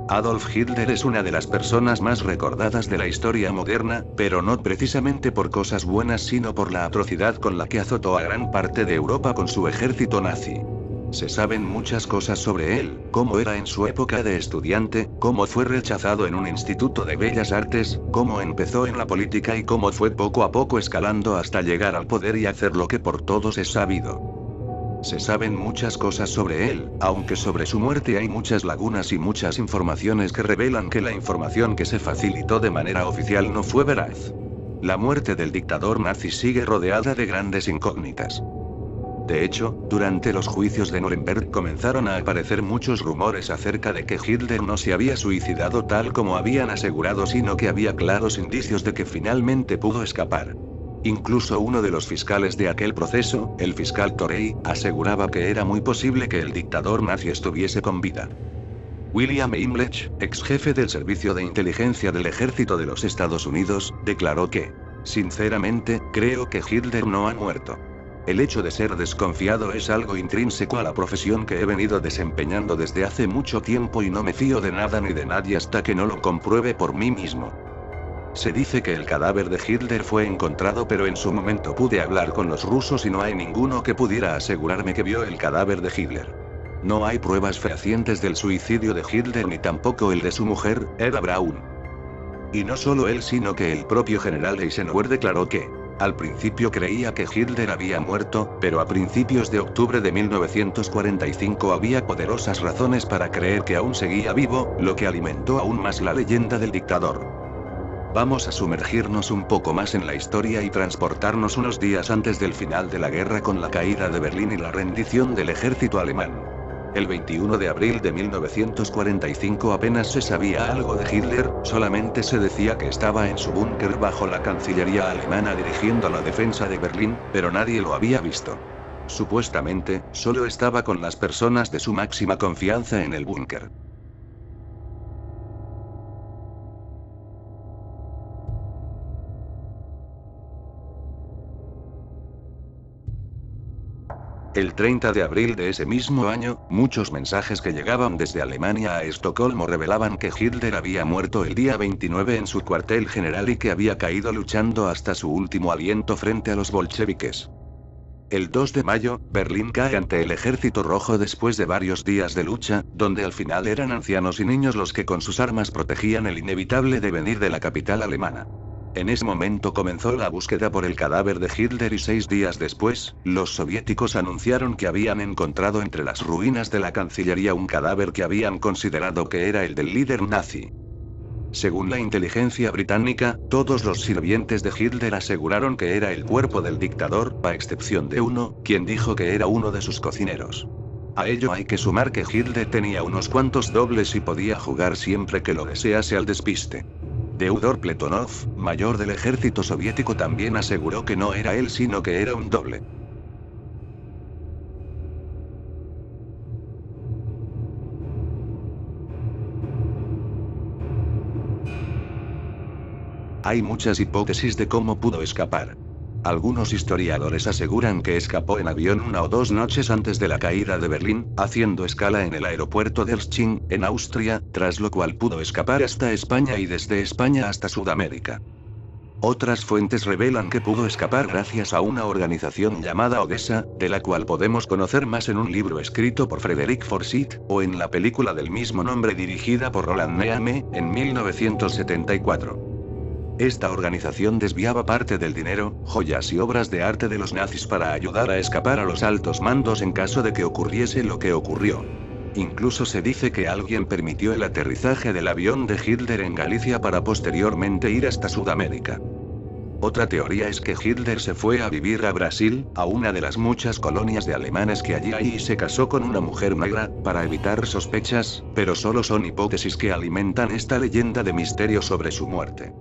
Adolf Hitler es una de las personas más recordadas de la historia moderna, pero no precisamente por cosas buenas sino por la atrocidad con la que azotó a gran parte de Europa con su ejército nazi. Se saben muchas cosas sobre él, cómo era en su época de estudiante, cómo fue rechazado en un instituto de bellas artes, cómo empezó en la política y cómo fue poco a poco escalando hasta llegar al poder y hacer lo que por todos es sabido. Se saben muchas cosas sobre él, aunque sobre su muerte hay muchas lagunas y muchas informaciones que revelan que la información que se facilitó de manera oficial no fue veraz. La muerte del dictador nazi sigue rodeada de grandes incógnitas. De hecho, durante los juicios de Nuremberg comenzaron a aparecer muchos rumores acerca de que Hitler no se había suicidado tal como habían asegurado, sino que había claros indicios de que finalmente pudo escapar. Incluso uno de los fiscales de aquel proceso, el fiscal Torrey, aseguraba que era muy posible que el dictador nazi estuviese con vida. William Himmler, ex jefe del Servicio de Inteligencia del Ejército de los Estados Unidos, declaró que, sinceramente, creo que Hitler no ha muerto. El hecho de ser desconfiado es algo intrínseco a la profesión que he venido desempeñando desde hace mucho tiempo y no me fío de nada ni de nadie hasta que no lo compruebe por mí mismo. Se dice que el cadáver de Hitler fue encontrado, pero en su momento pude hablar con los rusos y no hay ninguno que pudiera asegurarme que vio el cadáver de Hitler. No hay pruebas fehacientes del suicidio de Hitler ni tampoco el de su mujer, Eva Braun. Y no solo él sino que el propio general Eisenhower declaró que, al principio creía que Hitler había muerto, pero a principios de octubre de 1945 había poderosas razones para creer que aún seguía vivo, lo que alimentó aún más la leyenda del dictador. Vamos a sumergirnos un poco más en la historia y transportarnos unos días antes del final de la guerra con la caída de Berlín y la rendición del ejército alemán. El 21 de abril de 1945 apenas se sabía algo de Hitler, solamente se decía que estaba en su búnker bajo la Cancillería alemana dirigiendo la defensa de Berlín, pero nadie lo había visto. Supuestamente, solo estaba con las personas de su máxima confianza en el búnker. El 30 de abril de ese mismo año, muchos mensajes que llegaban desde Alemania a Estocolmo revelaban que Hitler había muerto el día 29 en su cuartel general y que había caído luchando hasta su último aliento frente a los bolcheviques. El 2 de mayo, Berlín cae ante el Ejército Rojo después de varios días de lucha, donde al final eran ancianos y niños los que con sus armas protegían el inevitable devenir de la capital alemana. En ese momento comenzó la búsqueda por el cadáver de Hitler y 6 días después, los soviéticos anunciaron que habían encontrado entre las ruinas de la Cancillería un cadáver que habían considerado que era el del líder nazi. Según la inteligencia británica, todos los sirvientes de Hitler aseguraron que era el cuerpo del dictador, a excepción de uno, quien dijo que era uno de sus cocineros. A ello hay que sumar que Hitler tenía unos cuantos dobles y podía jugar siempre que lo desease al despiste. Theodor Pletonov, mayor del ejército soviético, también aseguró que no era él sino que era un doble. Hay muchas hipótesis de cómo pudo escapar. Algunos historiadores aseguran que escapó en avión 1 o 2 noches antes de la caída de Berlín, haciendo escala en el aeropuerto de Ersching, en Austria, tras lo cual pudo escapar hasta España y desde España hasta Sudamérica. Otras fuentes revelan que pudo escapar gracias a una organización llamada Odessa, de la cual podemos conocer más en un libro escrito por Frederick Forsyth, o en la película del mismo nombre dirigida por Roland Neame, en 1974. Esta organización desviaba parte del dinero, joyas y obras de arte de los nazis para ayudar a escapar a los altos mandos en caso de que ocurriese lo que ocurrió. Incluso se dice que alguien permitió el aterrizaje del avión de Hitler en Galicia para posteriormente ir hasta Sudamérica. Otra teoría es que Hitler se fue a vivir a Brasil, a una de las muchas colonias de alemanes que allí hay, y se casó con una mujer negra, para evitar sospechas, pero solo son hipótesis que alimentan esta leyenda de misterio sobre su muerte.